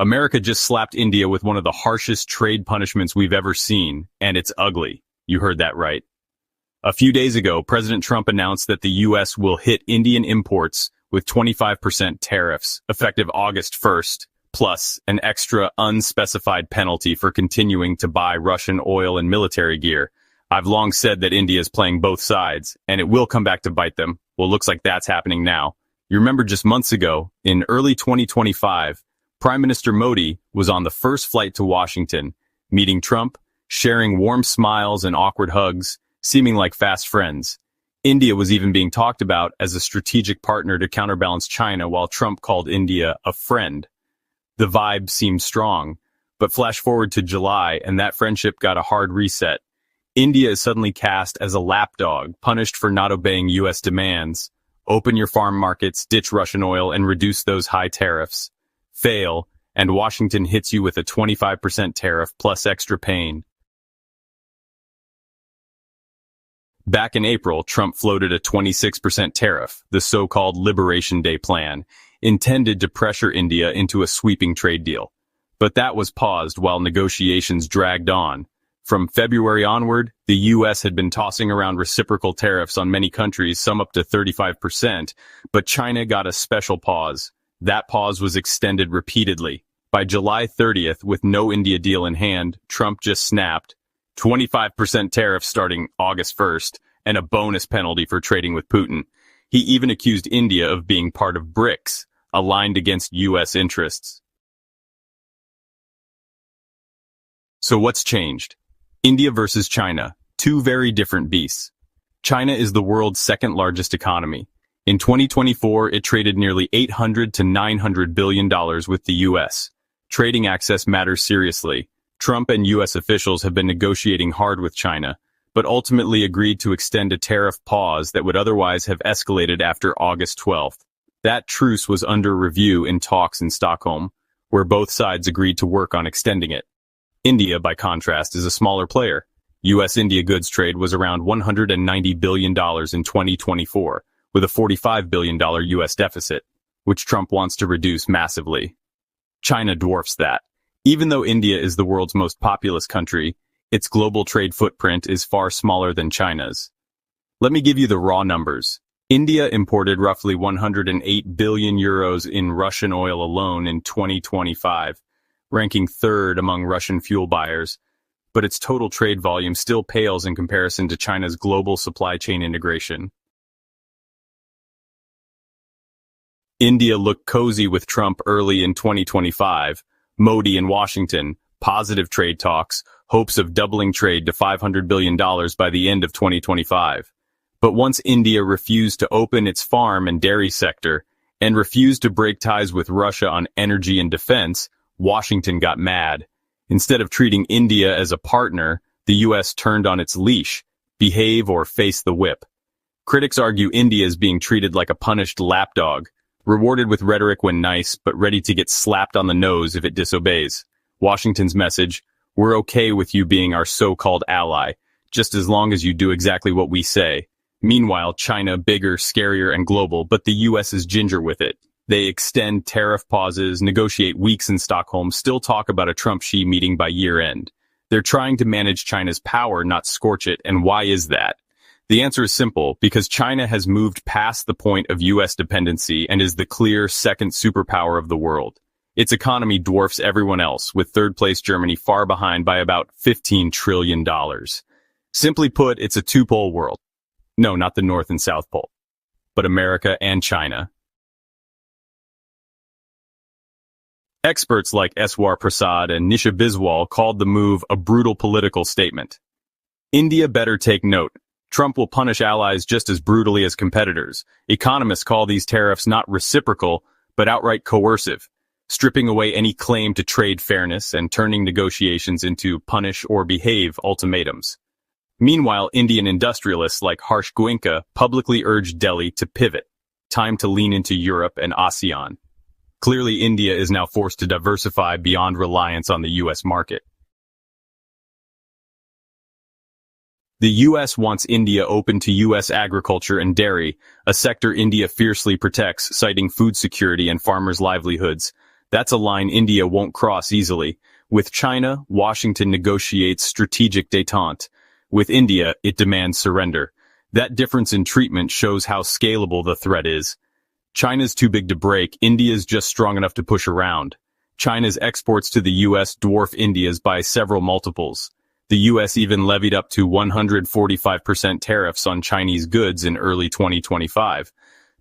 America just slapped India with one of the harshest trade punishments we've ever seen, and it's ugly. You heard that right. A few days ago, President Trump announced that the U.S. will hit Indian imports with 25% tariffs, effective August 1st, plus an extra unspecified penalty for continuing to buy Russian oil and military gear. I've long said that India is playing both sides, and it will come back to bite them. Well, looks like that's happening now. You remember just months ago, in early 2025, Prime Minister Modi was on the first flight to Washington, meeting Trump, sharing warm smiles and awkward hugs, seeming like fast friends. India was even being talked about as a strategic partner to counterbalance China, while Trump called India a friend. The vibe seemed strong, but flash forward to July and that friendship got a hard reset. India is suddenly cast as a lapdog, punished for not obeying U.S. demands. Open your farm markets, ditch Russian oil, and reduce those high tariffs. Fail, and Washington hits you with a 25% tariff plus extra pain. Back in April, Trump floated a 26% tariff, the so-called Liberation Day plan, intended to pressure India into a sweeping trade deal. But that was paused while negotiations dragged on. From February onward, the U.S. had been tossing around reciprocal tariffs on many countries, some up to 35%, but China got a special pause. That pause was extended repeatedly. By July 30th, with no India deal in hand, Trump just snapped 25% tariffs starting August 1st, and a bonus penalty for trading with Putin. He even accused India of being part of BRICS, aligned against U.S. interests. So what's changed? India versus China, two very different beasts. China is the world's second largest economy. In 2024, it traded nearly $800 to $900 billion with the U.S. Trading access matters seriously. Trump and U.S. officials have been negotiating hard with China, but ultimately agreed to extend a tariff pause that would otherwise have escalated after August 12th. That truce was under review in talks in Stockholm, where both sides agreed to work on extending it. India, by contrast, is a smaller player. U.S.-India goods trade was around $190 billion in 2024, with a $45 billion U.S. deficit, which Trump wants to reduce massively. China dwarfs that. Even though India is the world's most populous country, its global trade footprint is far smaller than China's. Let me give you the raw numbers. India imported roughly 108 billion euros in Russian oil alone in 2025, ranking third among Russian fuel buyers, but its total trade volume still pales in comparison to China's global supply chain integration. India looked cozy with Trump early in 2025, Modi in Washington, positive trade talks, hopes of doubling trade to $500 billion by the end of 2025. But once India refused to open its farm and dairy sector, and refused to break ties with Russia on energy and defense, Washington got mad. Instead of treating India as a partner, the U.S. turned on its leash, behave or face the whip. Critics argue India is being treated like a punished lapdog, rewarded with rhetoric when nice, but ready to get slapped on the nose if it disobeys. Washington's message, we're okay with you being our so-called ally, just as long as you do exactly what we say. Meanwhile, China, bigger, scarier, and global, but the U.S. is ginger with it. They extend tariff pauses, negotiate weeks in Stockholm, still talk about a Trump-Xi meeting by year-end. They're trying to manage China's power, not scorch it, and why is that? The answer is simple, because China has moved past the point of U.S. dependency and is the clear second superpower of the world. Its economy dwarfs everyone else, with third-place Germany far behind by about $15 trillion. Simply put, it's a two-pole world. No, not the North and South Pole, but America and China. Experts like Eswar Prasad and Nisha Biswal called the move a brutal political statement. India better take note. Trump will punish allies just as brutally as competitors. Economists call these tariffs not reciprocal, but outright coercive, stripping away any claim to trade fairness and turning negotiations into punish or behave ultimatums. Meanwhile, Indian industrialists like Harsh Goenka publicly urged Delhi to pivot. Time to lean into Europe and ASEAN. Clearly, India is now forced to diversify beyond reliance on the U.S. market. The U.S. wants India open to U.S. agriculture and dairy, a sector India fiercely protects, citing food security and farmers' livelihoods. That's a line India won't cross easily. With China, Washington negotiates strategic détente. With India, it demands surrender. That difference in treatment shows how scalable the threat is. China's too big to break, India's just strong enough to push around. China's exports to the U.S. dwarf India's by several multiples. The U.S. even levied up to 145% tariffs on Chinese goods in early 2025,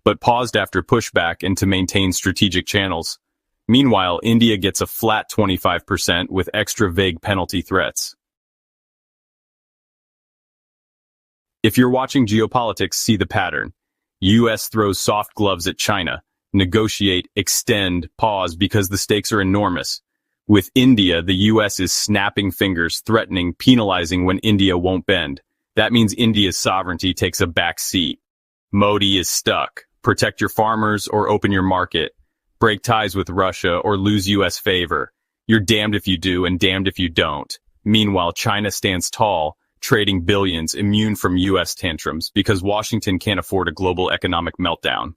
but paused after pushback and to maintain strategic channels. Meanwhile, India gets a flat 25% with extra vague penalty threats. If you're watching geopolitics, see the pattern. U.S. throws soft gloves at China. Negotiate, extend, pause because the stakes are enormous. With India, the U.S. is snapping fingers, threatening, penalizing when India won't bend. That means India's sovereignty takes a back seat. Modi is stuck. Protect your farmers or open your market. Break ties with Russia or lose U.S. favor. You're damned if you do and damned if you don't. Meanwhile, China stands tall, trading billions, immune from U.S. tantrums because Washington can't afford a global economic meltdown.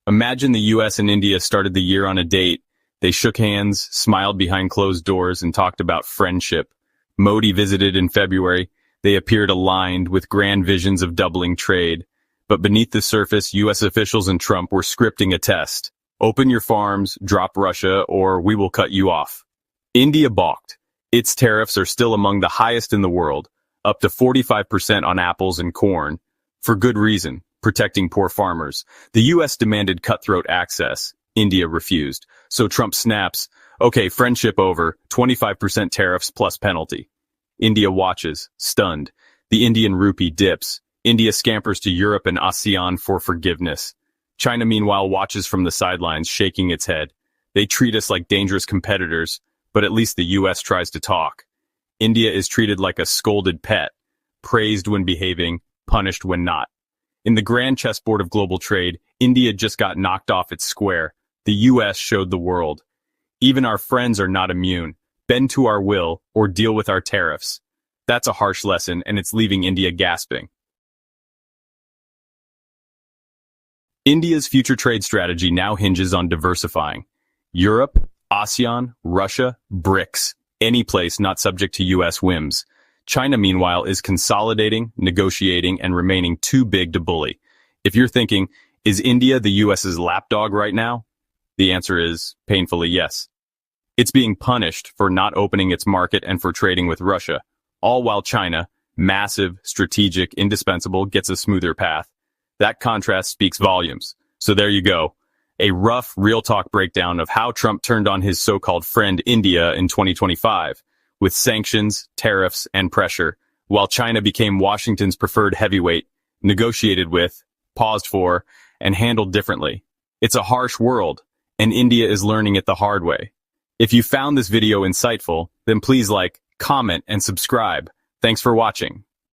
Imagine the U.S. and India started the year on a date. They shook hands, smiled behind closed doors, and talked about friendship. Modi visited in February. They appeared aligned with grand visions of doubling trade. But beneath the surface, U.S. officials and Trump were scripting a test. Open your farms, drop Russia, or we will cut you off. India balked. Its tariffs are still among the highest in the world, up to 45% on apples and corn. For good reason. Protecting poor farmers. The U.S. demanded cutthroat access. India refused. So Trump snaps, okay, friendship over, 25% tariffs plus penalty. India watches, stunned. The Indian rupee dips. India scampers to Europe and ASEAN for forgiveness. China, meanwhile, watches from the sidelines, shaking its head. They treat us like dangerous competitors, but at least the U.S. tries to talk. India is treated like a scolded pet, praised when behaving, punished when not. In the grand chessboard of global trade, India just got knocked off its square. The U.S. showed the world. Even our friends are not immune. Bend to our will or deal with our tariffs. That's a harsh lesson, and it's leaving India gasping. India's future trade strategy now hinges on diversifying. Europe, ASEAN, Russia, BRICS, any place not subject to U.S. whims. China, meanwhile, is consolidating, negotiating, and remaining too big to bully. If you're thinking, is India the U.S.'s lapdog right now? The answer is, painfully, yes. It's being punished for not opening its market and for trading with Russia, all while China, massive, strategic, indispensable, gets a smoother path. That contrast speaks volumes. So there you go. A rough, real-talk breakdown of how Trump turned on his so-called friend India in 2025. With sanctions, tariffs, and pressure, while China became Washington's preferred heavyweight, negotiated with, paused for, and handled differently. It's a harsh world, and India is learning it the hard way. If you found this video insightful, then please like, comment, and subscribe. Thanks for watching.